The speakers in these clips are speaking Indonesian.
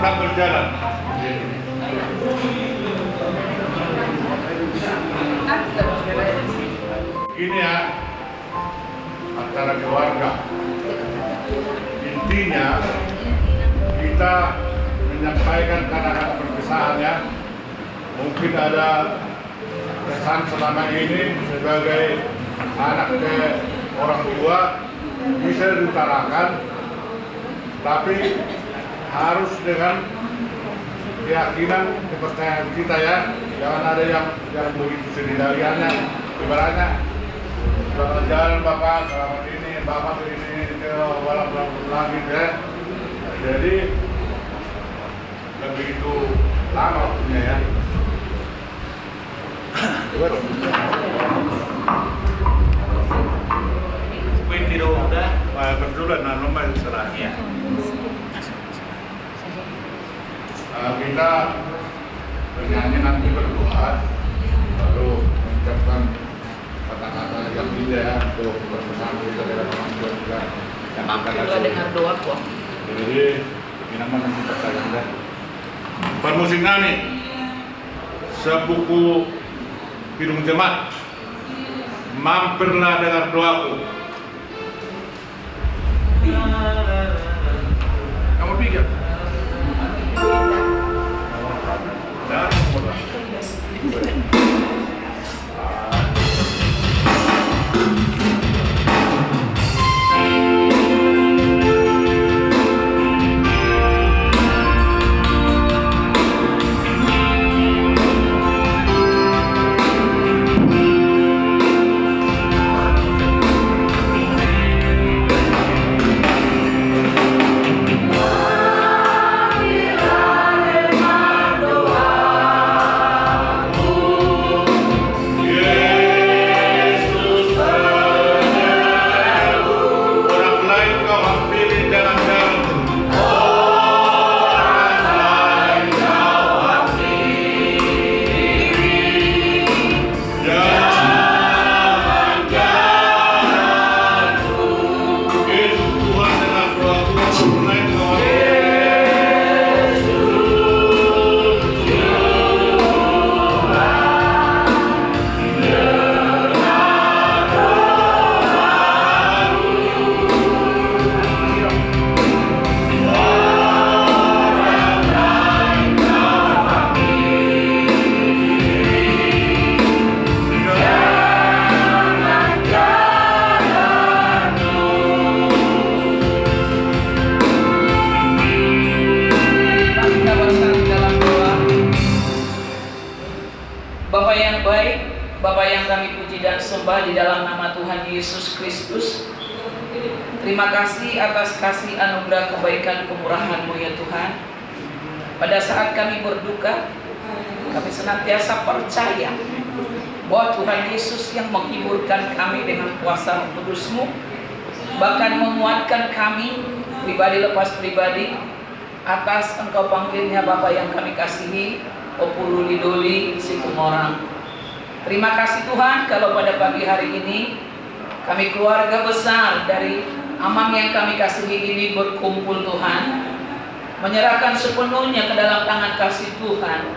tetap berjalan. Gini ya, antara keluarga. Intinya kita menyampaikan kata-kata perpisahan ya. Mungkin ada kesan selama ini sebagai anak ke orang tua bisa diutarakan, tapi harus dengan keyakinan, kepercayaan kita ya. Jangan ada yang begitu sendiriannya. Ibaratnya selamat jalan Bapak, selamat ini Bapak ini ke walau langit ya. Jadi begitu lama waktunya ya. Quindi udah Kebetulan nomor serahnya. Kita bernyanyi nanti berdoa, lalu mengucapkan kata-kata yang indah untuk berpesan kita dalam kemampuan juga. Kita dengar doa kok. Jadi ini nanti percaya. Permusik kami sebuku Bidung Jemaat, mampirlah dengar doaku. Kamu pikir? Di dalam nama Tuhan Yesus Kristus, terima kasih atas kasih anugerah kebaikan kemurahan-Mu ya Tuhan. Pada saat kami berduka, kami senantiasa percaya bahwa Tuhan Yesus yang menghiburkan kami dengan kuasa kudus-Mu, bahkan menguatkan kami pribadi lepas pribadi atas Engkau panggilnya Bapa yang kami kasihi, Opululi Doli Situmorang. Terima kasih Tuhan kalau pada pagi hari ini kami keluarga besar dari Amang yang kami kasihi ini berkumpul Tuhan, menyerahkan sepenuhnya ke dalam tangan kasih Tuhan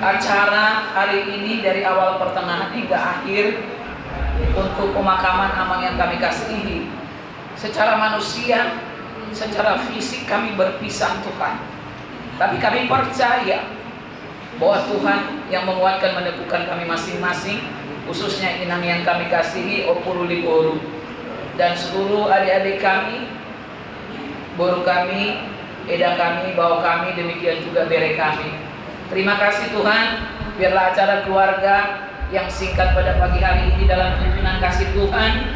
acara hari ini dari awal pertengahan hingga akhir untuk pemakaman Amang yang kami kasihi. Secara manusia, secara fisik kami berpisah Tuhan, tapi kami percaya bahwa Tuhan yang menguatkan meneguhkan kami masing-masing, khususnya Inang yang kami kasihi, Opululi Boru, dan seluruh adik-adik kami, Boru kami, Eda kami, Bau kami, demikian juga Bere kami. Terima kasih Tuhan, biarlah acara keluarga yang singkat pada pagi hari ini dalam tuntunan kasih Tuhan,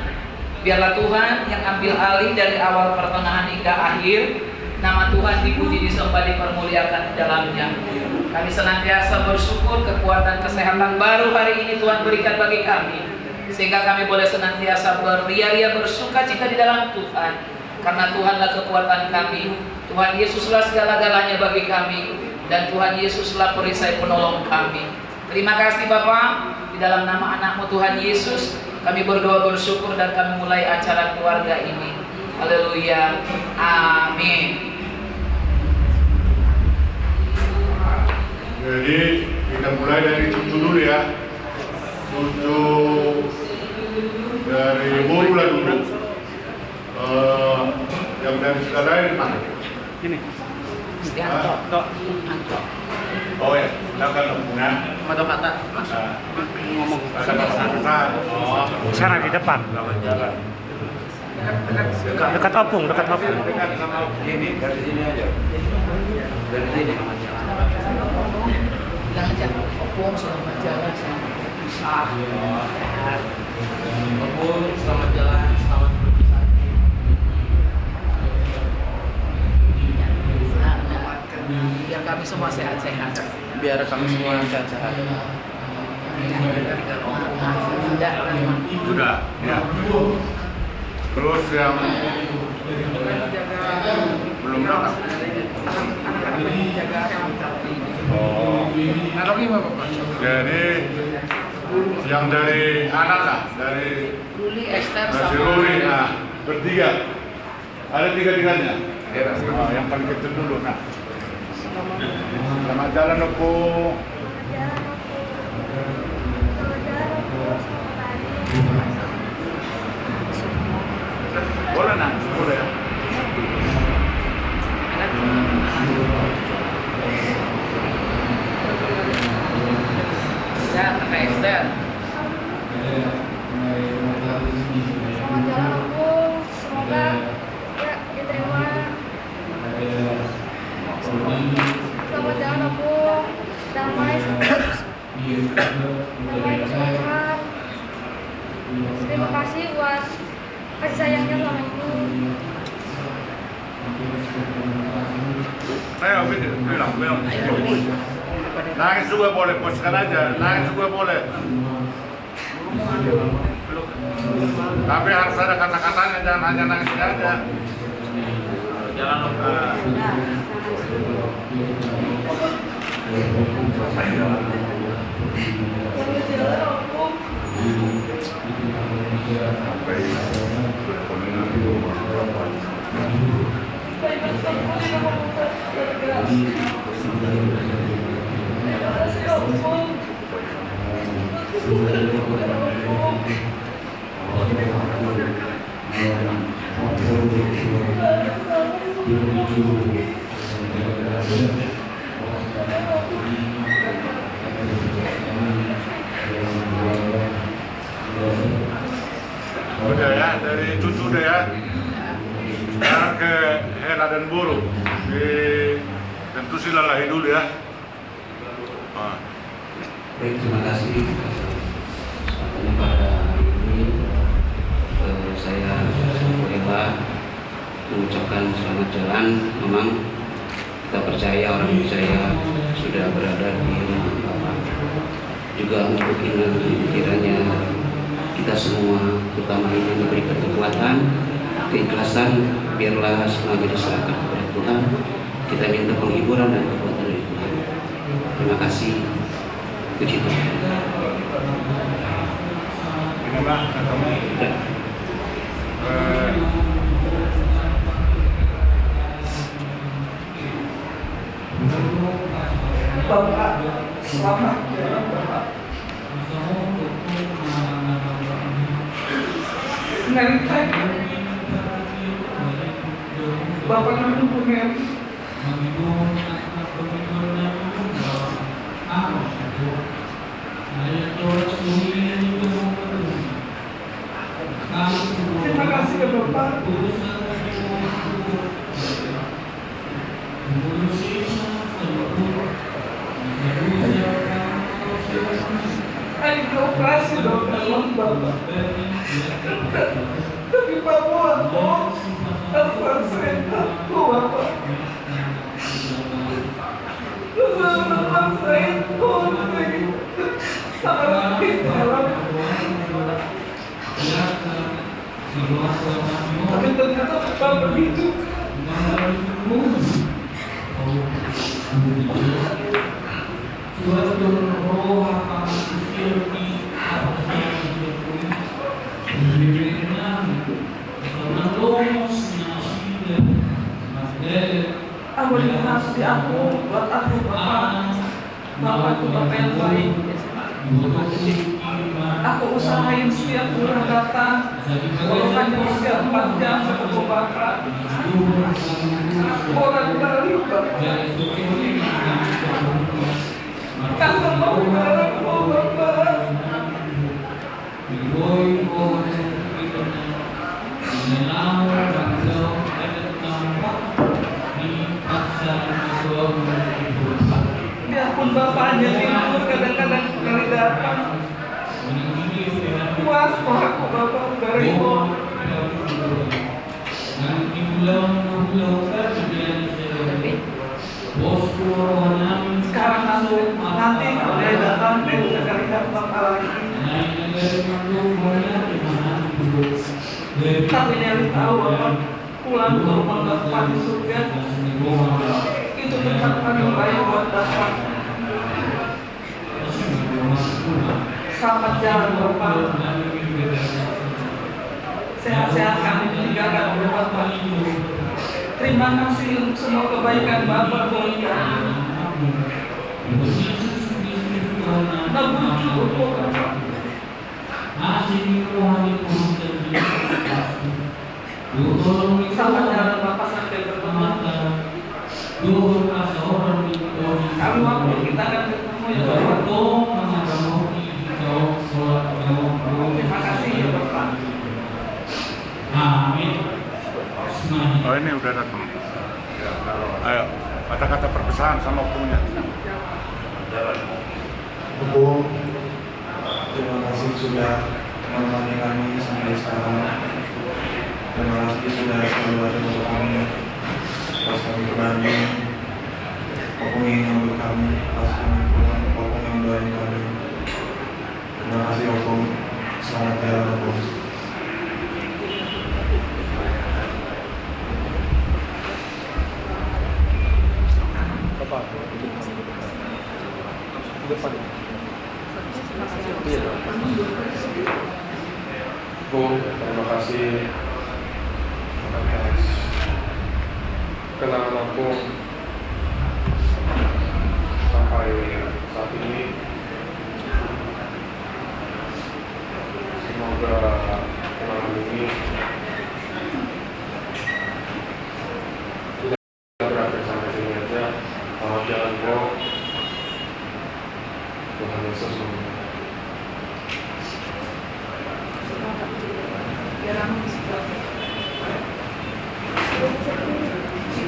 biarlah Tuhan yang ambil alih dari awal pertengahan hingga akhir. Nama Tuhan dipuji, disembah, dipermuliakan di dalamnya. Kami senantiasa bersyukur kekuatan kesehatan baru hari ini Tuhan berikan bagi kami, sehingga kami boleh senantiasa beria-ria bersuka cita di dalam Tuhan, karena Tuhanlah kekuatan kami. Tuhan Yesuslah segala-galanya bagi kami, dan Tuhan Yesuslah perisai penolong kami. Terima kasih Bapa, di dalam nama anak-Mu Tuhan Yesus kami berdoa bersyukur dan kami mulai acara keluarga ini. Haleluya, amin. Jadi kita mulai dari cucu dulu ya. Cucu dari Boru lah dulu. Yang dari saudara di mana? Ini. Stianto. Tok. Anto. Oh ya, silakan Om. Nah, Atau kata ngomong kata-kata. Oh, Sana di depan. jalan. Dekat opung, dekat opung. Dekat sama ini dari sini aja. Dari sini. Bilang aja, opung selamat jalan, selamat berpisah. Opung, selamat jalan, selamat berpisah. Biar kami semua sehat-sehat. Biar kami semua sehat-sehat. Sudah. Sudah. Ya. Terus yang belum datang. Oh. Jadi yang dari anak lah, dari Luli, Esther, Nasi sama Ruri, nah bertiga. Ada tiga-tiganya. Oh, yang paling kecil dulu, nah. Selamat jalan, Opo. Boleh, nah, boleh ya. Ya, Kakak Esther. Selamat jalan aku, semoga ya diterima. Selamat jalan aku, damai keselamatan. Terima kasih buat kasih sayangnya selama ini. Saya bilang. Nangis juga boleh, poskan aja. Nangis juga boleh. Tapi harus ada kata-katanya, jangan hanya nangis aja. Jalan Udah ya, dari cucu deh ya. Sekarang ke Hela dan Boru. Tentu silalahi dulu ya. Ah. Baik, terima kasih kesempatannya pada hari ini. Saya Ella mengucapkan selamat jalan. Memang kita percaya, orang percaya sudah berada di rumah Bapak. Juga untuk kiranya kita semua, terutama ini diberikan kekuatan, keikhlasan, biarlah semuanya diserahkan kepada Tuhan. Kita minta penghiburan dan kekuatan dari Tuhan. Terima kasih. Puji Tuhan. Ini Mbak, kamu. Bapak, selamat jalan Bapak. Nanti Bapak nanti punya terima kasih ya Bapak. Ayo operasi dong Bapak. Tapi Bapak asal saya tahu Bapak. Asal saya tahu sangat sakit dalam. Tapi ternyata Bapak begitu. Ampuni hati aku, buat aku Bapak. Bapakku Bapak yang baik. Aku usahain setiap bulan datang, walaupun hanya 4 jam ketemu Bapak. Bolak-balik Bapak. Kangen mau barengmu Bapak. Biarpun bapaknya tidur kadang-kadang kali datang, puas kok aku bapak udah ribut. Sekarang nanti kalau dia datang dia bisa kali datang lagi. Tapi dia harus tahu bapak pulang ke rumah bapak di surga itu tempat paling baik buat bapak. Selamat jalan bapak. Sehat-sehat kami meninggalkan oleh bapak. Terima kasih untuk semua kebaikan bapak buat kami. Nabuju bapak. Selamat jalan bapak sampai bertemu. Kami waktu kita akan bertemu ya bapak. Terima kasih ya bapak. Oh ini udah datang. Ayo, kata-kata perpisahan sama punya. Ibu, terima kasih sudah menemani kami sampai sekarang. Terima kasih sudah selalu ada untuk kami pas kami ke Bandung. Opung ingin ngambil kami pas kami pulang. Opung yang doain kami. Terima kasih Opung. Selamat jalan Opung. Bu, terima kasih atas kenangan aku sampai saat ini. Semoga kenangan ini tidak berakhir sampai sini aja. Selamat jalan Bu. Tuhan Yesus memberkati.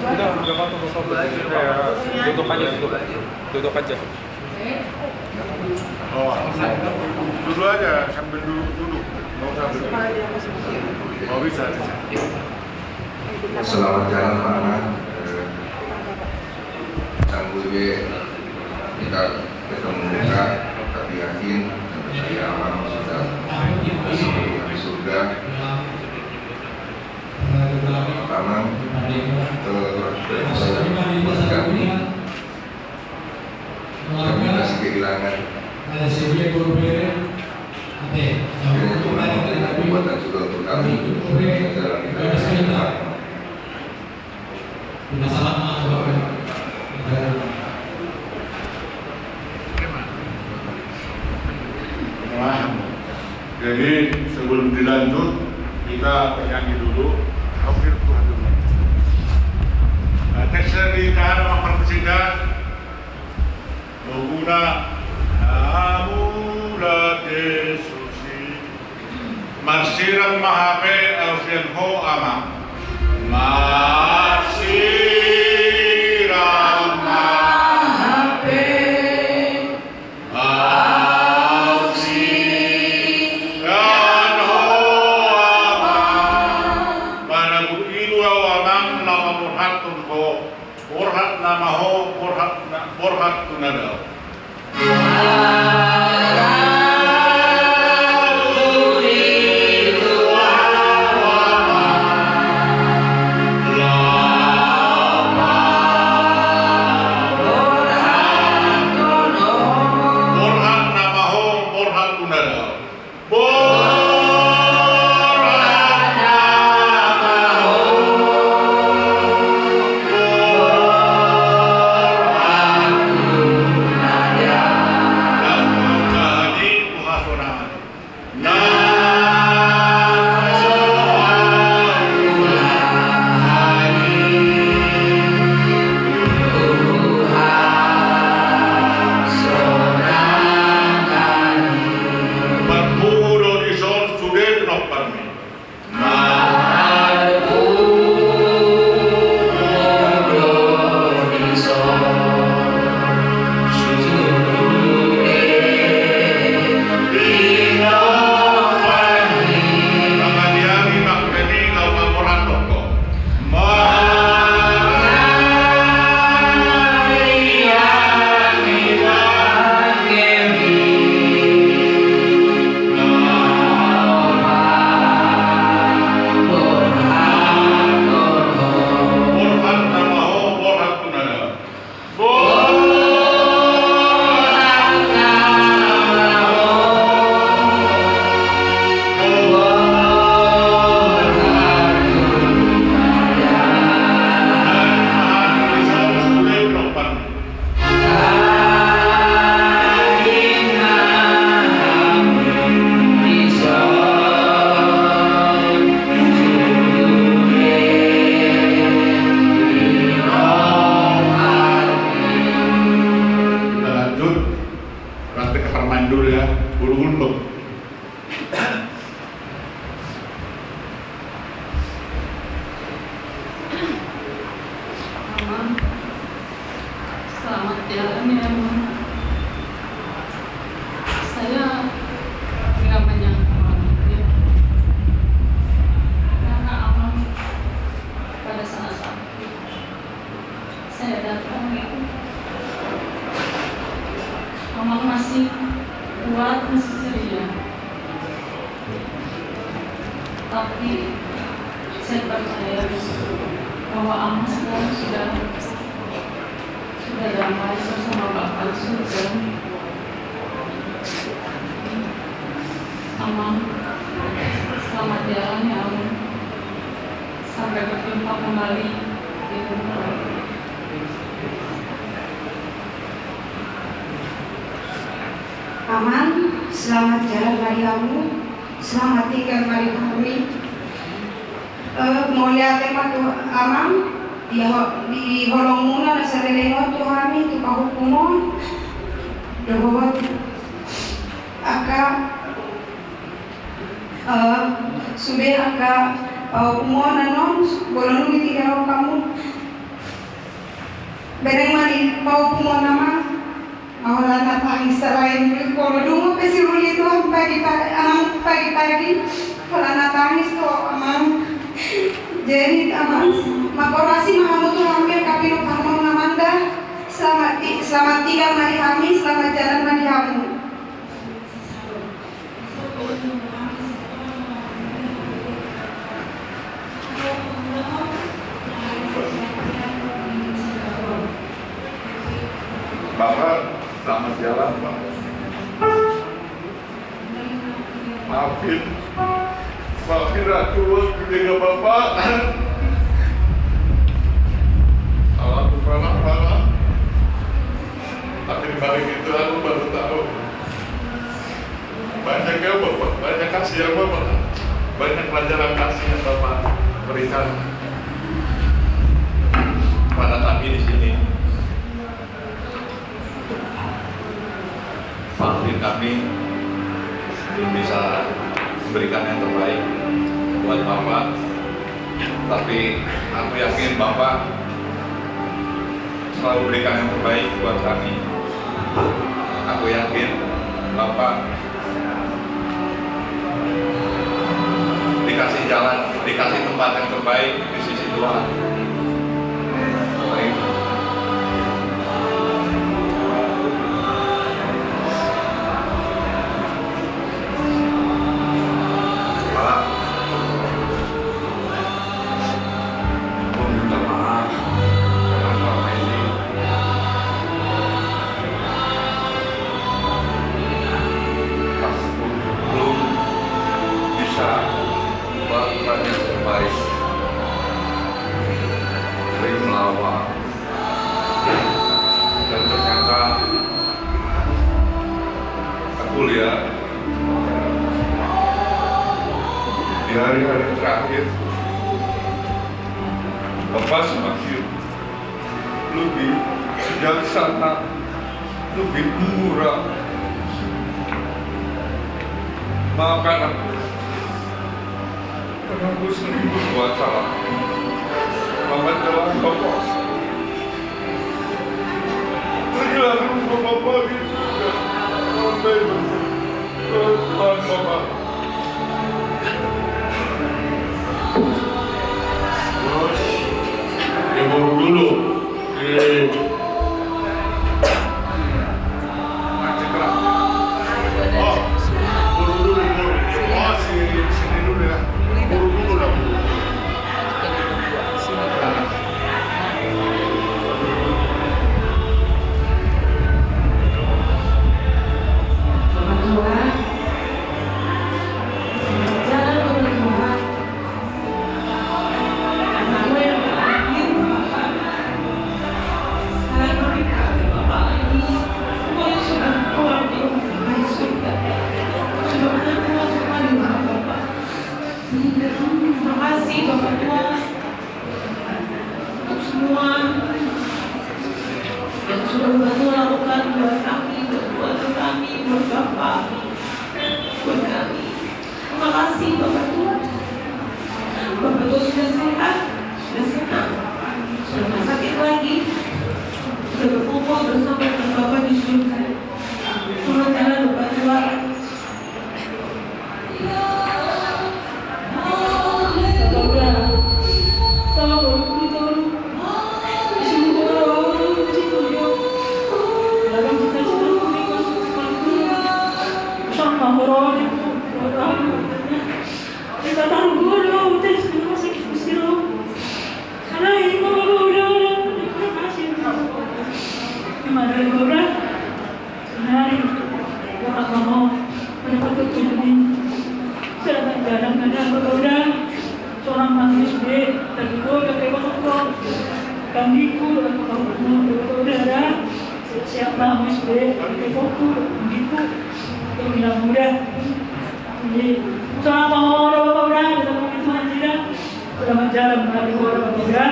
Udah waktu duduk aja. Oh, duduk aja sambil duduk. Nggak usah duduk. Oh bisa. Selamat jalan Pak Anak. Sanggup kita ketemu muka, tapi yakin saya aman sudah bersama di surga. Pertama, kami masih kehilangan. Kiranya Tuhan memberikan kekuatan juga untuk kami menjalani hidup. Jadi sebelum dilanjut kita bernyanyi dulu. Hampir Tuhan dulu. Teks di dalam memperbersihkan Luguna Amula Desusi Marsiram Mahape Alfian Ho Amam Marsiram Mahape Alfian Ho Amam Barabu Ilu Awamam Lama Burhatun Ho Burhat Nama Ho Burhat Tunadal. Nada dulu ya, buru gunduk. Mama, selamat jalan ya Mama. Saya nggak menyangka ya, karena Amang pada saat sakit saya datang ya, Amang masih kuat, masih ceria, tapi saya percaya bahwa Amang sekarang sudah damai bersama Bapa di surga. Amang, selamat jalan ya Amang, sampai berjumpa kembali di rumah. Aman, selamat jalan Mariamu, selamat tinggal Maria kami. Mau lihat tempat Aman di holong muna na sa releno to kami to kahukumon. Dawat aka sudah aka pahukumon anon bolong niti daw kamu. Bereng mali pahukumon naman. Wala na tangis sa lain. Kalau dungo pa si Ruli ito pagi-pagi. Wala na tangis to, amang. Jadi, amang, makorasi mahamu to hampir kapino kamong namanda. Selamat tinggal mari kami, selamat jalan mari kamu. Bapak, selamat jalan Pak. Maafin aku dengan Bapak. Kalau aku parah. Tapi dibalik itu aku baru tahu banyak ya Bapak, banyak kasih ya Bapak, banyak pelajaran kasih yang Bapak berikan pada kami di sini. Maafin kami belum bisa memberikan yang terbaik buat Bapak, tapi aku yakin Bapak selalu berikan yang terbaik buat kami. Aku yakin Bapak dikasih jalan, dikasih tempat yang terbaik di sisi Tuhan. Baik. Di hari-hari terakhir Bapak semakin lebih bijaksana, lebih murah. Maafkan aku karena aku sering berbuat salah. Selamat jalan Bapak. Berilah rumah Bapak di surga sampai Tuhan Bapak. Terus diburu dulu di Macekrak. Oh, buru dulu. Oh, sini dulu ya. Buru dulu lah. Sudah membantu lakukan buat kami, buat kami, buat Bapak. mahoroni orang kita taruh guru tes rumah sakit Kusiro karena ini mau udah masih gimana udah senari orang mau mendapat ketujuan sedang kadang-kadang udah seorang manusia tadi gua pakai botol kandiku atau udara siapa manusia pakai fokus begitu yang bilang mudah jadi sama orang kita begitu tidak sudah menjalan melalui orang muda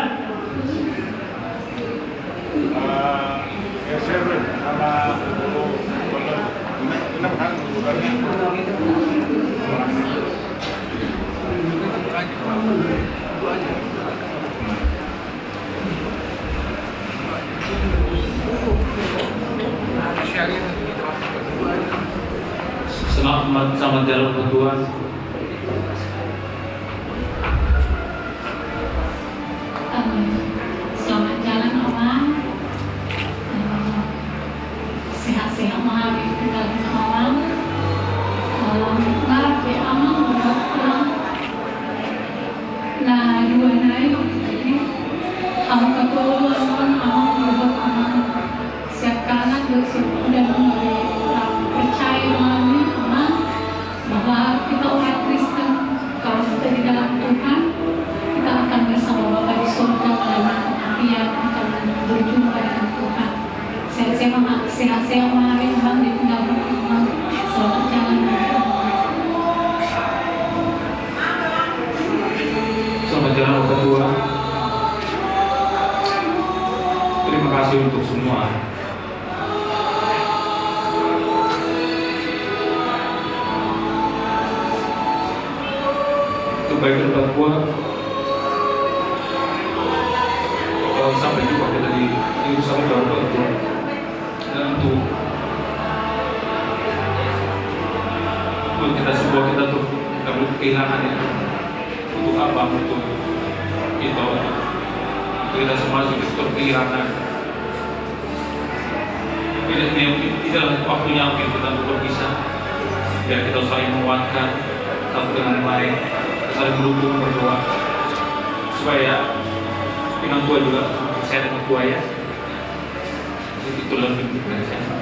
ya saya sama kenapa kan bukannya Selamat jalan Tuhan. Selamat jalan Omang. Sehat-sehat memahami tinggalin Omang. Ngarap ya Omang udah pulang. Nah dua naik Omang kekeluaran Omang udah Omang siap kanan siap udah percaya melalui Omang bahwa kita orang Kristen kalau kita di dalam Tuhan kita akan bersama Bapa di surga dalam artian akan berjumpa dengan Tuhan. Sehat-sehat memahami Omang ditinggal Omang selamat jalan. Selamat jalan Bapak Tua. Terima kasih untuk semua. Kebaikan Bapak Tua. Kalau sampai jumpa kita di bersama Bapak Tua. Dan untuk kita semua kita tuh nggak boleh kehilangan ya. Untuk apa? Untuk kita semua sudah kehilangan. Tidaklah waktunya mungkin kita untuk berpisah. Biar kita saling menguatkan satu dengan lain, saling mendukung berdoa supaya pinang tua juga sehat dengan tua ya. Itu lebih dari saya.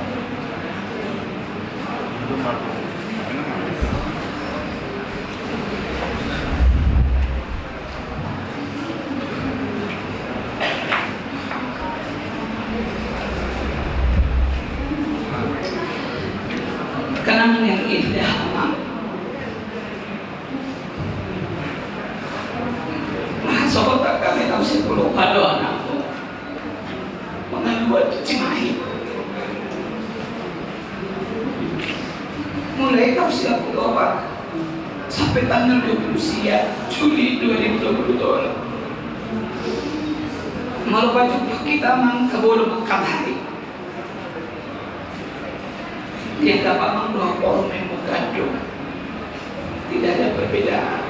Kenangan yang indah Omang. Sobat kami tahu 10 pada anakku mengaluan Cimahi. Mulai tahun 1994 sampai tanggal 20 Juli 2022 melupakan jumpa kita mang kebolu katari. Dia dapat membawa orang yang mengandung. Tidak ada perbedaan.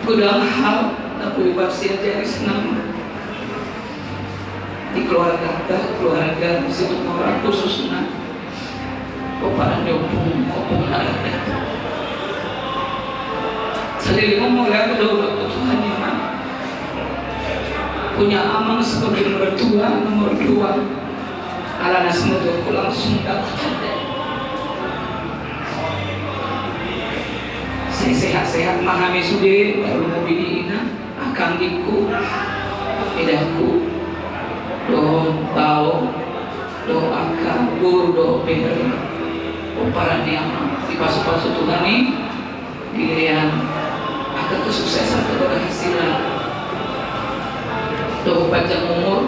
Dalam hal Nabi Basir dari senang di keluarga situ orang khususnya kepada opung ada. Selili memulai kedua Tuhan yang punya Amang sebagai nomor 2 ala nasmatu langsung dapat. Sehat-sehat memahami sudah baru mobil ini akan diku idahku do bau do akan bur do peri oparan yang di pasu-pasu Tuhan ini dilihat akan kesuksesan keberhasilan do baca umur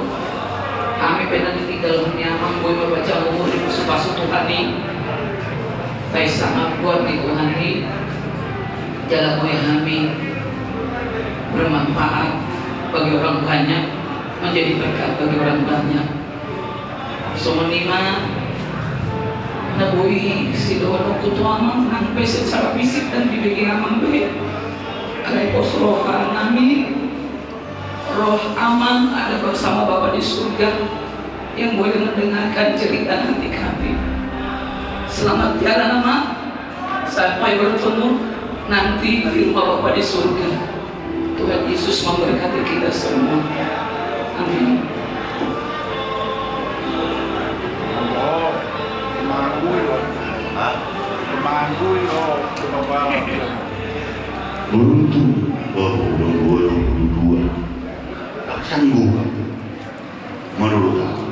kami pernah ditinggalnya mampu membaca umur di pasu-pasu Tuhan ini baik sangat kuat di Tuhan ini jalan kami bermanfaat bagi orang banyak, menjadi berkat bagi orang banyak. Semenima nabui si doa kutuama sampai secara fisik dan dibikin amang baik. Ada roh nami, roh aman ada bersama Bapa di surga yang boleh mendengarkan cerita hati kami. Selamat jalan Mak, sampai bertemu nanti di rumah Bapa di surga. Tuhan Yesus memberkati kita semua. Amin. Beruntung bahwa 2022 tak sanggup menurut aku.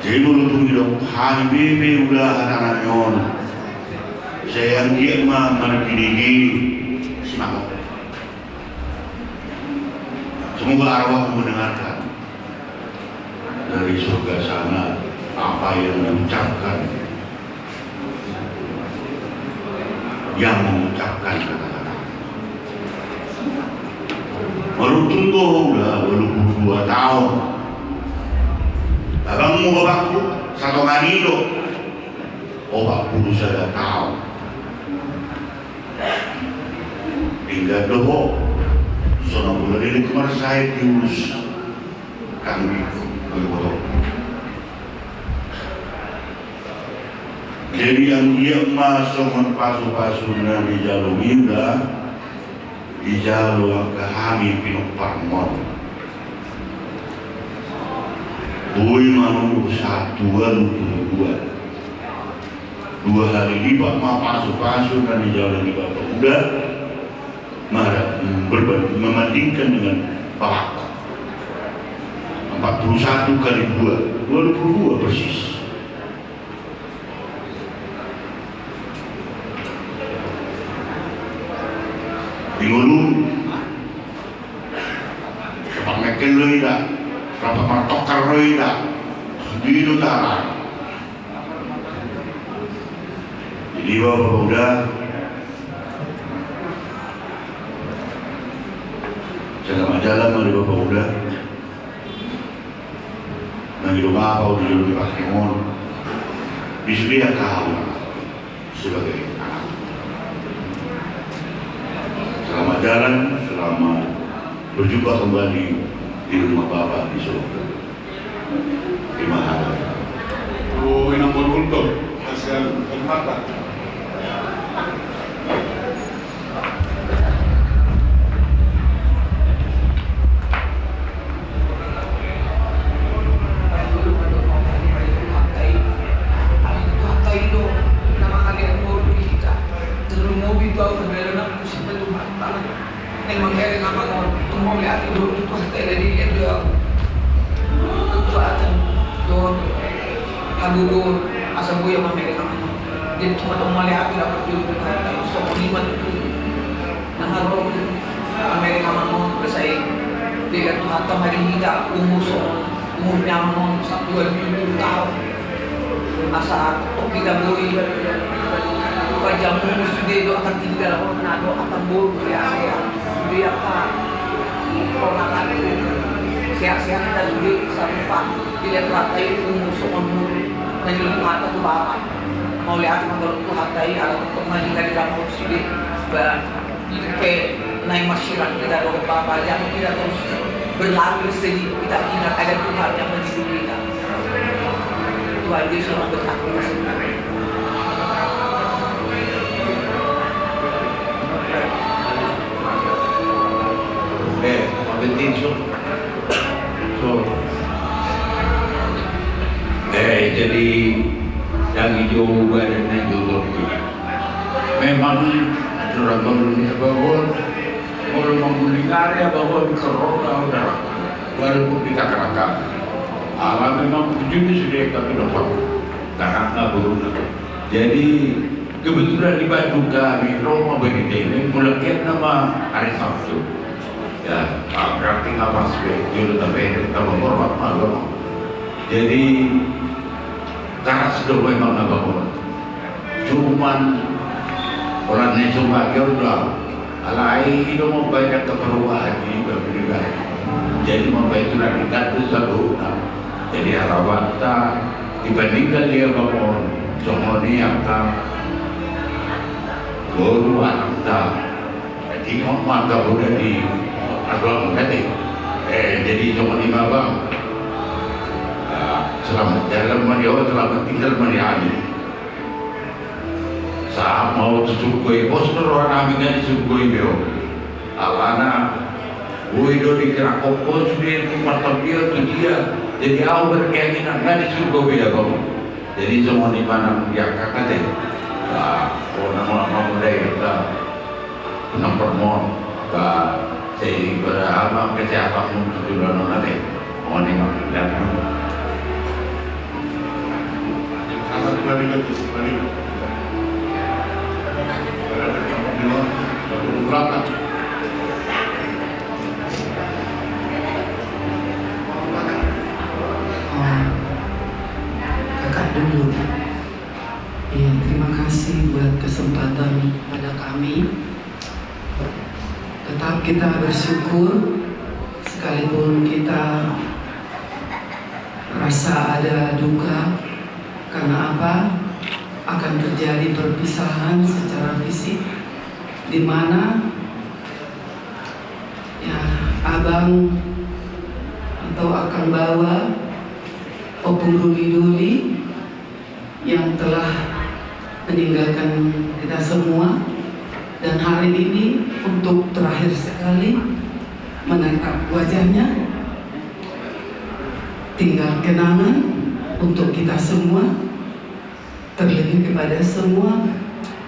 Jadi beruntung hidup hari bebe udah anak-anak nyon. Saya yang dia mana pilih semangat. Semoga arwah mendengarkan dari surga sana apa yang diucapkan, yang mengucapkan kata-kata. Beruntung udah 22 tahun. Abangmu bapakku satu manido, bapakku sudah tahu. Tinggal doho, sono bulan ini kemarin saya diurus kami berbohong. Jadi yang dia masuk pasu-pasuna di jalur Minda, di jalur kami Pinok Parmon. Boy manu 1 2 hari lipat mau pasu-pasu dan di jalur di Bapak udah marah membandingkan dengan Pak 41 kali 2 22 persis. Bingulu dapat makan lo tidak, dapat martokar lo tidak, di utara. Jadi Bapak udah jangan jalan mari Bapak udah nangis apa udah jadi pakai mon, disuruh tahu sebagai anak. Selamat jalan, selamat berjumpa kembali di rumah Bapak di surga. Terima kasih. Oh, enam beruntung hasil permata. Dulu asal gue yang Amerika jadi cuma melihat tidak berjumpa kata sok liman nah kalau Amerika mau bersaing dia tuh hatam hari tidak umurnya mau 2 tahun asal kita beli wajah mulus dia akan tinggal nado akan buruk ya dia akan ponakan sehat-sehat dan juga sampai dilihat ratai umur umur menjelang mata tuh Bapak mau lihat menurut tuh hatai alat untuk majikan di dalam sini itu ke naik masyarakat kita doa Bapak jangan kita terus berlalu sedih kita ingat ada Tuhan yang menghidupkan kita Tuhan Yesus yang berkat kita semua. Penting jadi yang hijau badannya juga begini. Memang orang dunia bahwa orang membuli karya bahwa di corona udah walaupun kita kerakam. Allah memang begini sudah kami dapat karena beruna. Jadi kebetulan di Bandung kami Roma begitu ini mulai nama hari Sabtu. Ya, berarti nggak pas begitu tapi kita menghormat malam. Jadi karena sudah memang abang cuman orangnya cuma udah alai itu mau banyak keperluan ini berbeda jadi membantu kita itu satu jadi harapan kita dibandingkan dia bangun semua ini yang tak baru anak kita jadi maka udah di abang nanti jadi cuma 5 bang selamat jalan Mario, selamat tinggal Mariani. Saat mau susukoi poster orang kami kan susukoi bio. Alana, Wido dikira kopos dia tempat dia tu dia. Jadi aku berkeyakinan kan susukoi bio kamu. Jadi semua di mana dia kakak deh. Nama dia nak permon, saya berapa kesehatan untuk jualan nanti. Orang yang lihat. Sangat mari. Berapa? Kakak dulu. Ya, terima kasih buat kesempatan pada kami. Tetap kita bersyukur sekalipun kita rasa ada duka. Karena apa? Akan terjadi perpisahan secara fisik, di mana ya abang atau akan bawa Opung Ruli yang telah meninggalkan kita semua, dan hari ini untuk terakhir sekali menatap wajahnya, tinggal kenangan untuk kita semua, terlebih kepada semua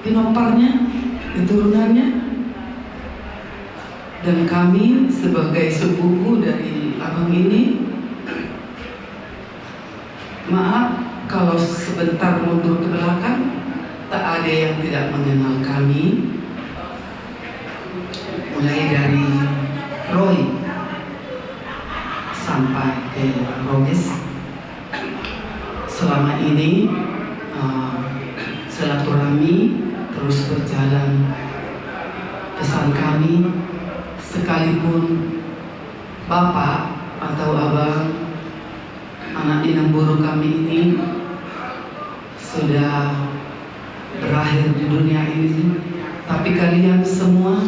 pinoparnya, keturunannya, dan kami sebagai sepupu dari abang ini. Maaf kalau sebentar mundur ke belakang, tak ada yang tidak mengenal kami, mulai dari Roy sampai ke Roges. Selama ini silaturahmi terus berjalan. Pesan kami, sekalipun bapak atau abang, anak inang buru kami ini sudah berakhir di dunia ini, tapi kalian semua,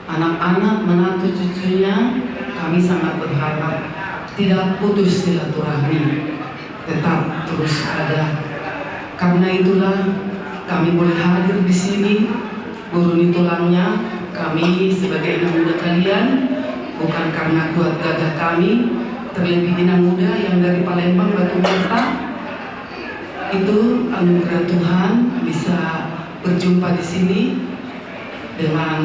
anak-anak, menantu, cucunya, kami sangat berharap tidak putus silaturahmi, tetap terus ada. Karena itulah kami boleh hadir di sini, guruni tulangnya kami sebagai inang muda kalian, bukan karena kuat gagah kami, terlebih inang muda yang dari Palembang Batu Mata. Itu anugerah Tuhan bisa berjumpa di sini dengan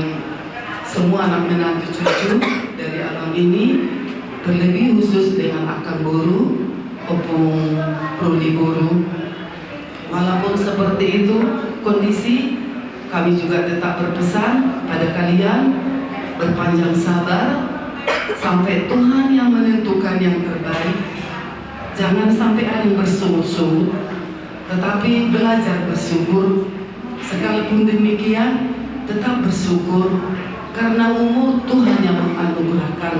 semua anak menantu cucu dari alam ini, terlebih khusus dengan Akang Buru, Opung Ruli Buru. Walaupun seperti itu kondisi, kami juga tetap berpesan pada kalian berpanjang sabar sampai Tuhan yang menentukan yang terbaik. Jangan sampai ada yang bersungut-sungut, tetapi belajar bersyukur. Sekalipun demikian, tetap bersyukur karena umur Tuhan yang menganugerahkan.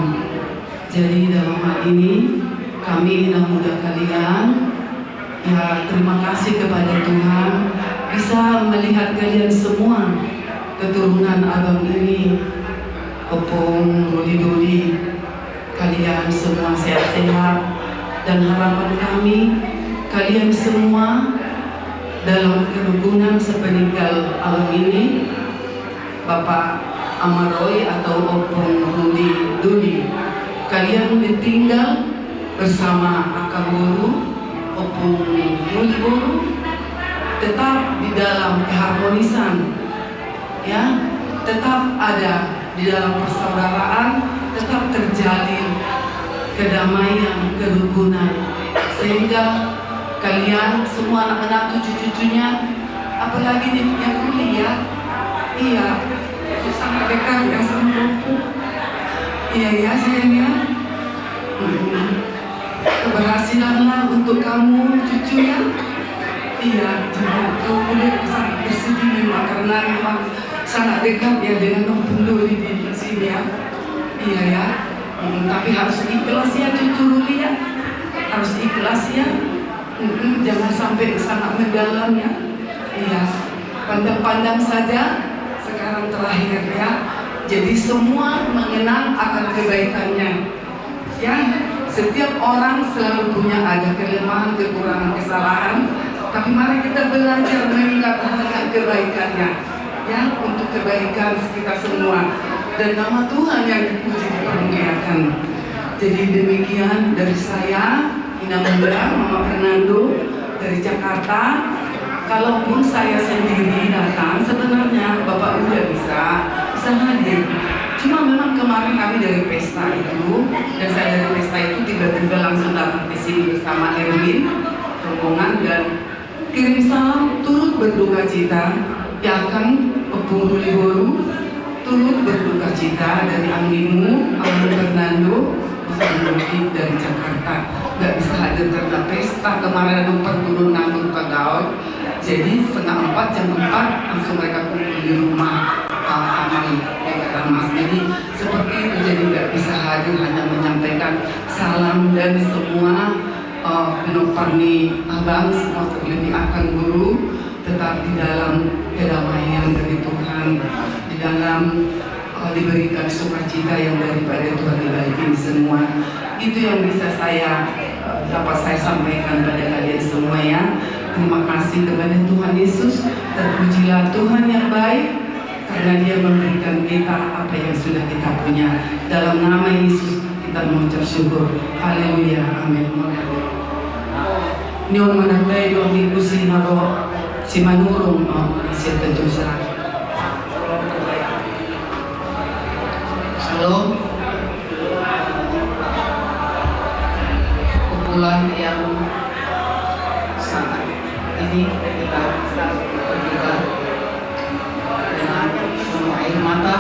Jadi dalam hal ini kami inang muda kalian, ya terima kasih kepada Tuhan bisa melihat kalian semua keturunan abang ini, Opung Ruli, kalian semua sehat-sehat, dan harapan kami kalian semua dalam kerukunan sepeninggal alam ini, Bapak Amaroy atau Opung Ruli, kalian ditinggal bersama Akang Buru, Opung Ruli Buru, tetap di dalam keharmonisan, ya, tetap ada di dalam persaudaraan, tetap terjalin kedamaian, kerukunan, sehingga kalian semua anak-anak cucu-cucunya, apalagi yang kuliah, iya, itu sangat dekat ya sama Opung. Iya ya sayangnya. Keberhasilanlah untuk kamu cucunya. Iya, kamu boleh sangat bersedih memang karena memang sangat dekat ya dengan Opung Ruli di sini ya. Iya ya. Tapi harus ikhlas ya cucu Ruli ya. Harus ikhlas ya. Jangan sampai sangat mendalam ya. Iya. Pandang-pandang saja sekarang terakhir ya. Jadi semua mengenang akan kebaikannya. Ya, Setiap orang selalu punya ada kelemahan, kekurangan, kesalahan, tapi mari kita belajar mengingat dengan kebaikannya, ya, untuk kebaikan kita semua, dan nama Tuhan yang dipuji dipermuliakan. Jadi demikian dari saya, Ina Muda, Mama Fernando dari Jakarta. Kalaupun saya sendiri datang, sebenarnya Bapak udah bisa hadir. Cuma memang kemarin kami dari pesta itu, dan saya dari pesta itu tiba-tiba langsung datang ke sini bersama Erwin, rombongan, dan kirim salam turut berduka cita. Ya kan, Pepung Ruliboru, turut berduka cita dari Anggimu, Mama Fernando, dari Jakarta. Nggak bisa hadir karena pesta kemarin ada perturun nganggur pegawai. Jadi 3:30 jam 4 langsung mereka kumpul di rumah Amang Mas. Jadi seperti itu, jadi nggak bisa hadir, hanya menyampaikan salam dan semua Penoparni Abang semua terlebih akan guru tetap di dalam kedamaian dari Tuhan, di dalam diberikan sukacita yang daripada Tuhan diberikan semua. Itu yang bisa dapat saya sampaikan pada kalian semua, ya. Terima kasih kepada Tuhan Yesus. Terpujilah Tuhan yang baik, karena Dia memberikan kita apa yang sudah kita punya. Dalam nama Yesus kita mengucap syukur. Haleluya, amin. Nyon manatay doang ibu sinaro si manurong siya tentusa. Shalom. Kumpulan yang sangat ini kita berdoa dengan penuh air mata,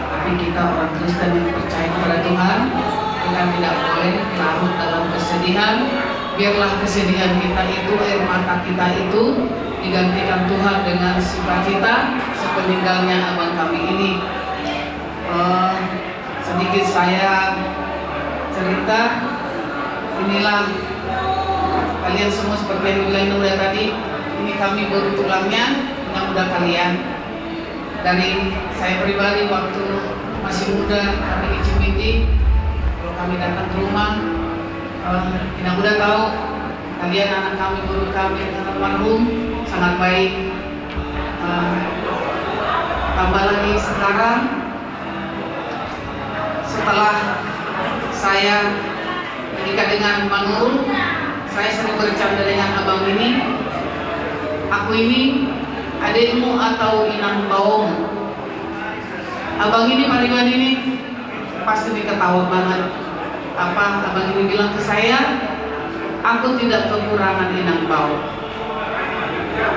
tapi kita orang Kristen yang percaya kepada Tuhan, kita tidak boleh larut dalam kesedihan. Biarlah kesedihan kita itu, air mata kita itu digantikan Tuhan dengan sukacita sepeninggalnya abang kami ini. Sedikit saya cerita, inilah kalian semua seperti yang bilang udah tadi, ini kami baru tulangnya, yang udah kalian. Dari saya pribadi waktu masih muda kami di Cimindi, kalau kami datang ke rumah, kita udah tahu kalian anak kami, guru kami dengan almarhum sangat baik. Tambah lagi sekarang setelah saya menikah dengan Manurul, saya sering bercanda dengan abang ini, aku ini adikmu atau inang bawong. Abang ini pribadi ini pasti diketawa banget. Apa abang ini bilang ke saya, aku tidak kekurangan inang bawong,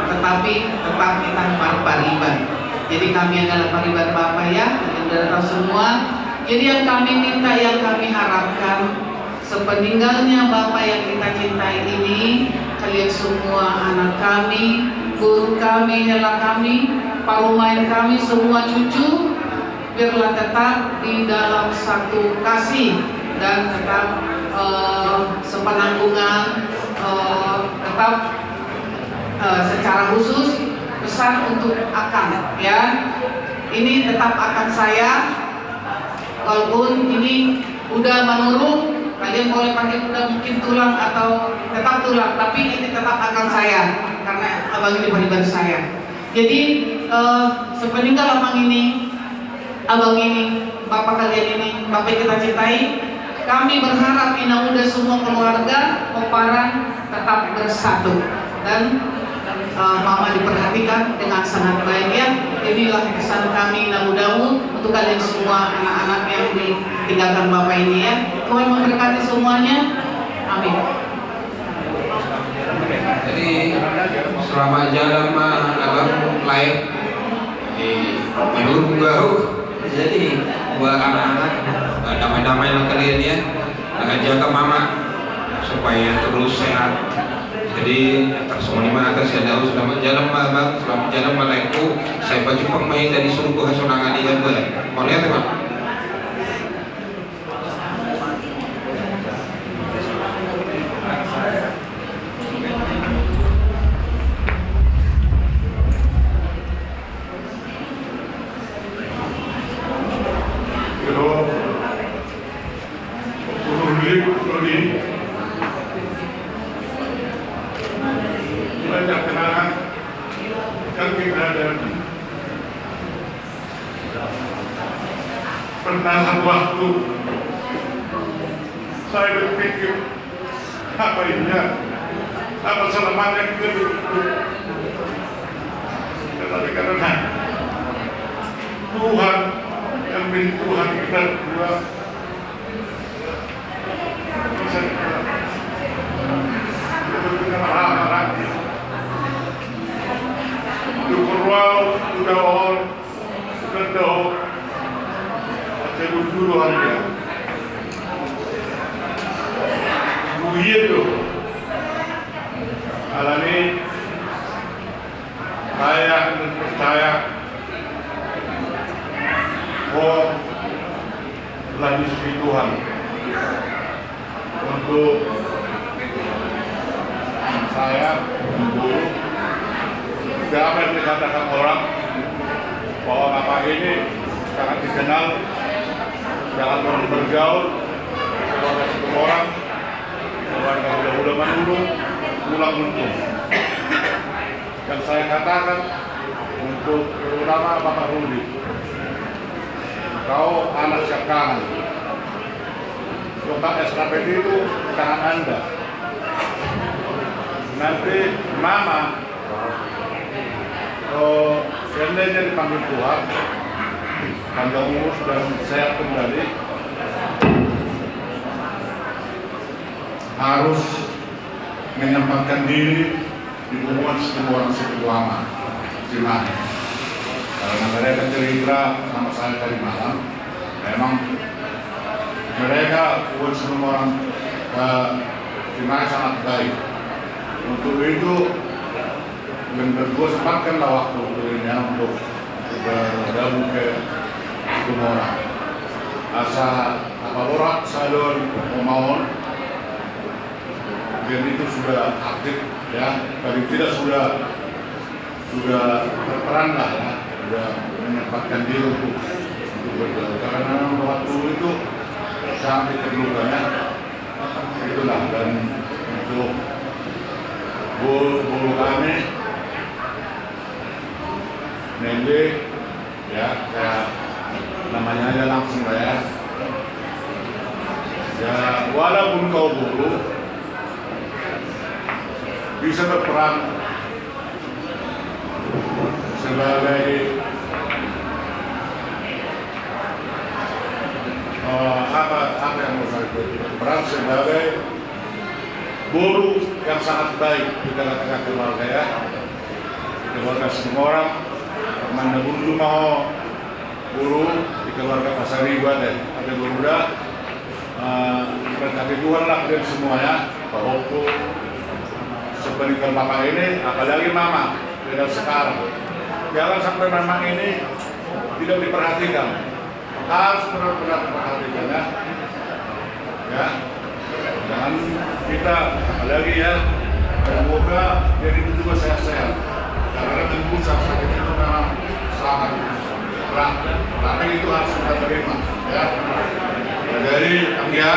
tetapi tetap kita pariban. Jadi kami adalah pariban Bapak, ya, yang sudah tahu semua. Jadi yang kami minta, yang kami harapkan, sepeninggalnya Bapak yang kita cintai ini, kalian semua anak kami, guru kami, hela kami, parumain kami, semua cucu, biarlah tetap di dalam satu kasih dan tetap sepenanggungan, tetap secara khusus pesan untuk Akang, ya. Ini tetap akan saya, walaupun ini udah menurun, kalian boleh panggil udah mungkin tulang atau tetap tulang, tapi ini tetap akan saya karena abang ini pribadi saya. Jadi sepeninggal abang ini, abang ini, bapak kalian ini, bapak yang kita cintai, kami berharap Ina Muda semua keluarga Omparan tetap bersatu dan Mama diperhatikan dengan sangat baik, ya. Inilah pesan kami Ina Muda untuk kalian semua anak-anak yang ditinggalkan Bapak ini, ya. Tuhan memberkati semuanya. Amin. Jadi selama jalan abang lain menurut baru, jadi buat anak-anak damai-damai lah kalian, ya. Jaga mama supaya terus sehat. Jadi semua di mana kasih tahu selamat jalan abang, selamat jalan malaiku. Saya baju pemain dari suruh hasunangan dia gue. Mau lihat teman? Pero, menahan waktu. Saya berpikir, apa ini? Apa selamanya kita hidup? Tetapi karena Tuhan yang beri Tuhan kita berdua bisa kita dengan lagi. Dukurwau udah all udah doh, saya dulu hanya begitu. Alani saya percaya bahwa telah diberi Tuhan untuk saya untuk apa yang dikatakan orang bahwa Bapak ini sangat dikenal, sangat bergaul, kepada semua orang, kepada ulama dulu, pulang untung. Dan saya katakan untuk terutama Bapak Rudi, kau anak sekarang, tentang SKPD itu tangan Anda. Nanti Mama seandainya dipanggil Tuhan, panjang umur dan sehat kembali, harus menyempatkan diri di hubungan semua orang suku lama Cimahi. Karena mereka cerita sama saya tadi malam, memang mereka hubungan semua orang Cimahi sangat baik. Untuk itu berdua sempatkanlah waktu untuk bergabung ke semua orang. Asa apa orang salon mohon dan itu sudah aktif ya, paling tidak sudah berperan lah ya, sudah menyempatkan diri untuk bergaul. Karena waktu itu sangat diperlukan ya, itulah. Dan untuk guru kami Nende ya, kayak namanya aja langsung lah ya. Ya walaupun kau guru bisa berperan sebagai apa yang mau saya berperan sebagai guru yang sangat baik di tengah-tengah keluarga ya, keluarga semua orang. Mana guru mau guru di keluarga Pasar Riba deh, ada guru dah berkati Tuhan lah dan semuanya bahwa seperti Bapak ini, apalagi Mama dan sekarang jangan sampai Mama ini tidak diperhatikan, harus benar-benar diperhatikan ya. Jangan kita apalagi ya, semoga jadi itu juga sehat-sehat, karena tentu sakit itu memang sangat berat, tapi itu harus kita terima ya. Jadi ya,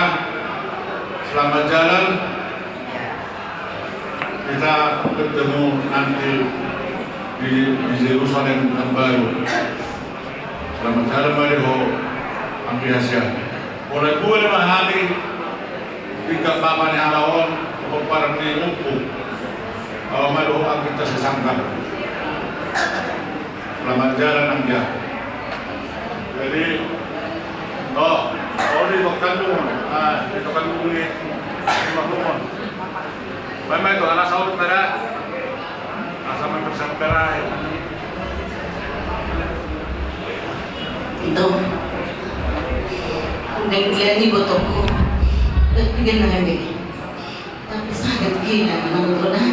selamat jalan, kita ketemu nanti di Yerusalem yang baru. Selamat jalan Mariho Ambiasya. Oleh gue memahami jika Bapak ni alawan para ni lumpuh, Mariho ang kita sesangkan. Selamat jalan Ambiya. Jadi, di Kandung, di Kandung ni, Mahmud. Memang itu anak sahur merah, asal mempersamperai. Itu, dengan kalian di botolku, dengan lagi, tapi sangat gila menurut dah.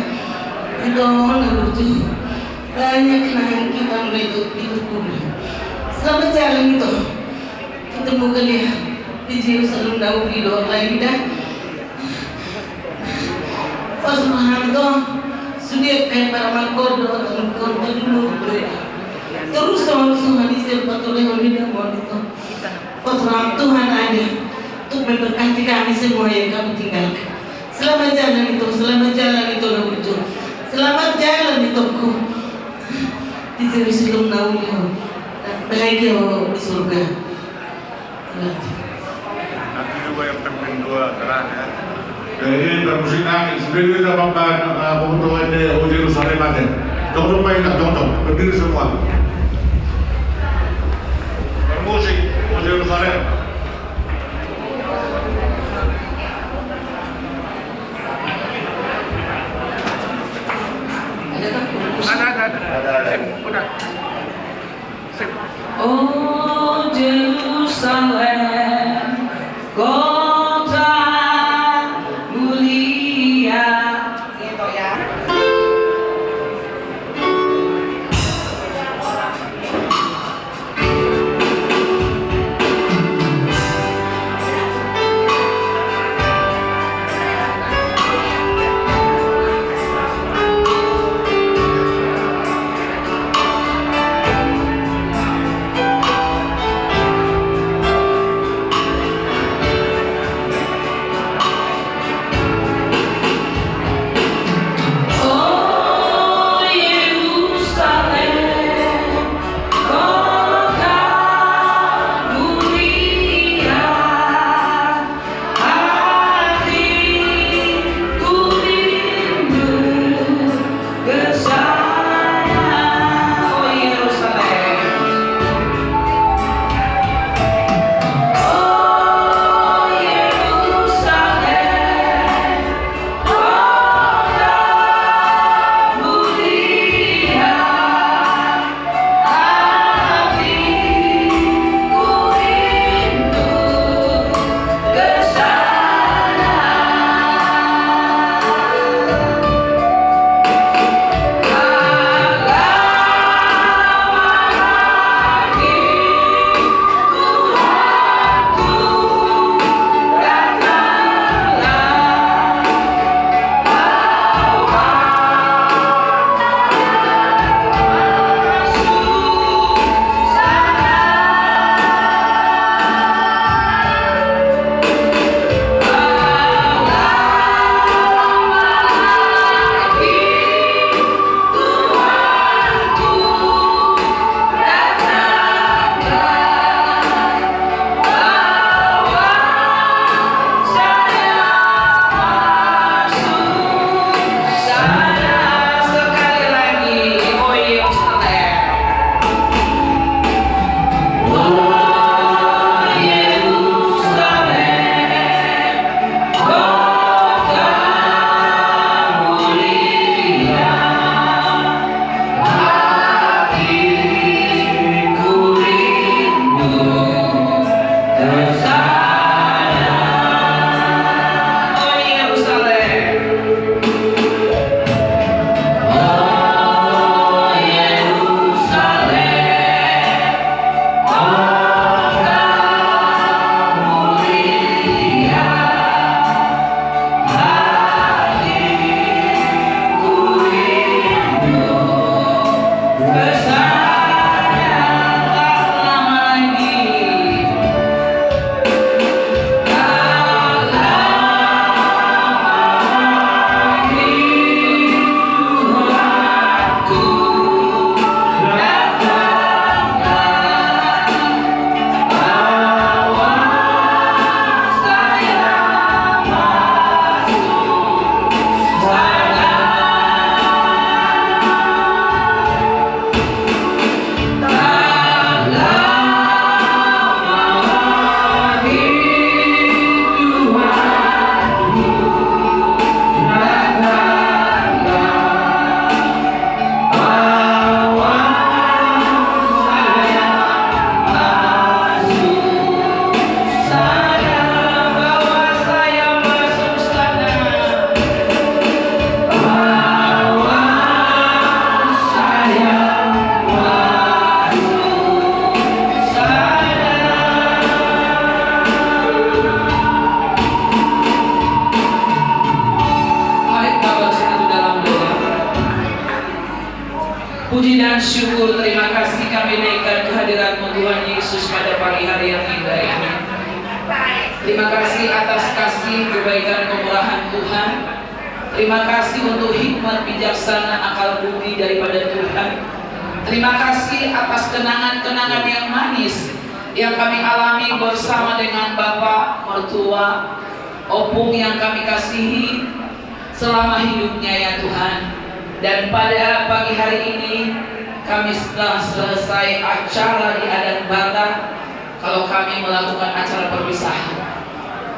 Itu lucu, banyak kenangan kita mulai hidup dulu. Selamat jalan itu, ketemu kalian di Yerusalem dahulu di luar lagi dah. Subhanallah, sudah kayak para malkodo dalam konten dulu terus sama di sepatu leher tidak mau itu. Pasrah Tuhan ada untuk memberkati kami semua yang kamu tinggalkan. Selamat jalan itu lucu. Selamat jalan itu di Yerusalem dahulu. Bahagia di surga. Nanti juga yang penting dua terang ya. Jadi bermusik nangis, sendiri kita bangga kebutuhan di Yerusalem aja. Jom main tak jom, berdiri semua. Bermusik Yerusalem. Ada. Udah. Sip. Oh Jerusalem, kota mulia. Gitu ya. Puji dan syukur, terima kasih kami naikkan kehadirat-Mu Tuhan Yesus pada pagi hari yang indah ini. Terima kasih atas kasih, kebaikan, kemurahan Tuhan. Terima kasih untuk hikmat, bijaksana, akal budi daripada Tuhan. Terima kasih atas kenangan-kenangan yang manis yang kami alami bersama dengan Bapak mertua Opung yang kami kasihi selama hidupnya ya Tuhan. Dan pada pagi hari ini kami setelah selesai acara di Adat Batak, kalau kami melakukan acara perpisahan,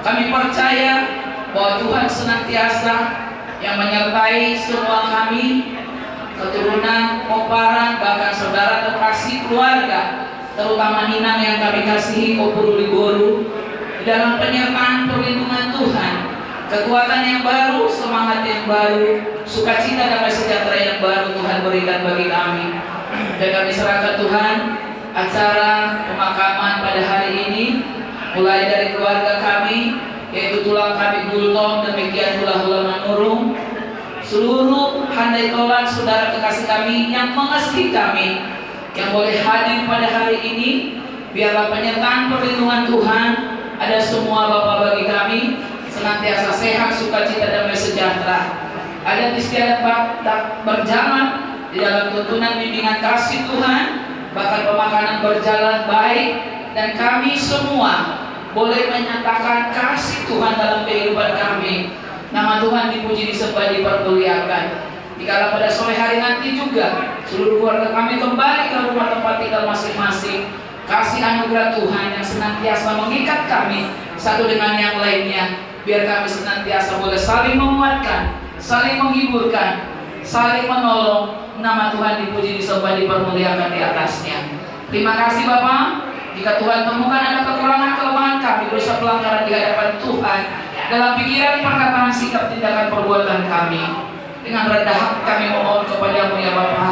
kami percaya bahwa Tuhan senantiasa yang menyertai semua kami, keturunan, oparan, bahkan saudara terkasih keluarga, terutama Minang yang kami kasihi, Opuru Liboru, dalam penyertaan perlindungan Tuhan, kekuatan yang baru, semangat yang baru, sukacita damai sejahtera yang baru Tuhan berikan bagi kami. Dan kami serahkan Tuhan acara pemakaman pada hari ini, mulai dari keluarga kami, yaitu tulang kami Gultom, demikian pula Hula Manurung, seluruh handai tolan saudara kekasih kami yang mengasihi kami, yang boleh hadir pada hari ini. Biarlah penyertaan perlindungan Tuhan ada semua Bapa bagi kami, senantiasa sehat, sukacita, damai sejahtera. Ada istiadat berjalan di dalam tuntunan bimbingan kasih Tuhan, bahkan pemakanan berjalan baik, dan kami semua boleh menyatakan kasih Tuhan dalam kehidupan kami. Nama Tuhan dipuji, disembah, dipermuliakan. Dikala pada sore hari nanti juga seluruh keluarga kami kembali ke rumah tempat tinggal masing-masing, kasih anugerah Tuhan yang senantiasa mengikat kami satu dengan yang lainnya, biar kami senantiasa boleh saling menguatkan, saling menghiburkan, saling menolong. Nama Tuhan dipuji, disembah, dipermuliakan di atasnya. Terima kasih Bapak. Jika Tuhan temukan ada kekurangan kelemahan kami, dosa pelanggaran di hadapan Tuhan dalam pikiran, perkataan, sikap, tindakan, perbuatan kami, dengan rendah hati kami mohon kepadamu ya Bapa,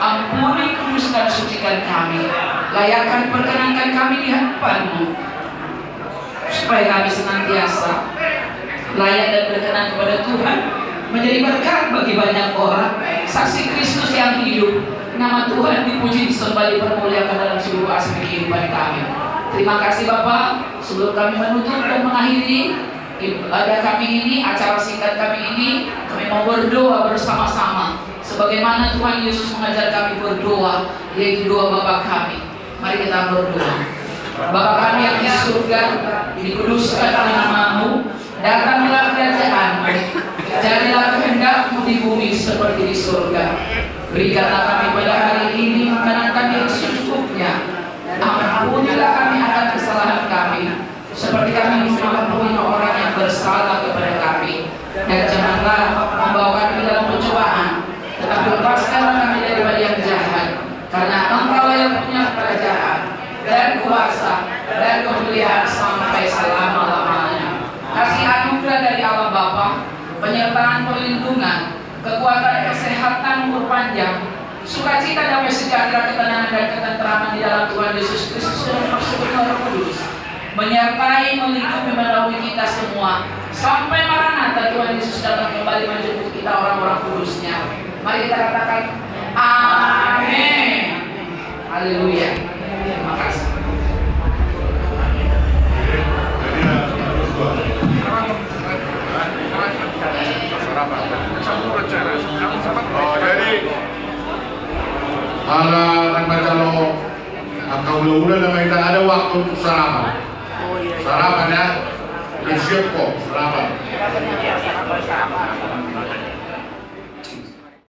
ampuni, kuduskan, sucikan kami, layakkan, perkenankan kami di hadapan-Mu, supaya kami senantiasa layak dan berkenan kepada Tuhan, menjadi berkat bagi banyak orang, saksi Kristus yang hidup. Nama Tuhan dipuji, disembah, dipermuliakan dalam seluruh aspek kehidupan kami. Terima kasih Bapak. Sebelum kami menutup dan mengakhiri ibadah kami ini, acara singkat kami ini, kami mau berdoa bersama-sama sebagaimana Tuhan Yesus mengajar kami berdoa, yaitu doa Bapa kami. Mari kita berdoa. Bapa kami yang di surga, dikuduskan nama-Mu, datanglah kerajaan-Mu, jadilah kehendak-Mu di bumi seperti di surga. Berikanlah kami pada hari ini makanan kami yang secukupnya. Ampunilah kami akan kesalahan kami, seperti kami mengampuni orang yang bersalah kepada kami. Dan janganlah membawa kami dalam pencobaan, tetapi lepaskanlah kami daripada yang jahat. Karena Engkau yang punya kerajaan dan kuasa dan kemuliaan sampai selama-lamanya. Kasih anugerah dari Allah Bapa, penyertaan perlindungan, kekuatan, kesehatan, umur panjang, sukacita, damai sejahtera, ketenangan dan ketenteraman di dalam Tuhan Yesus Kristus dan persekutuan Roh Kudus menyertai, melingkupi, menaungi kita semua sampai Maranatha Tuhan Yesus datang kembali menjemput kita orang-orang kudusnya. Mari kita katakan amin. Haleluya. Terima kasih. Jadi ala nagmacalo ang kaula-ula na may ada waktu untuk sarapan. Sarapan ya, bersiap kok sarapan.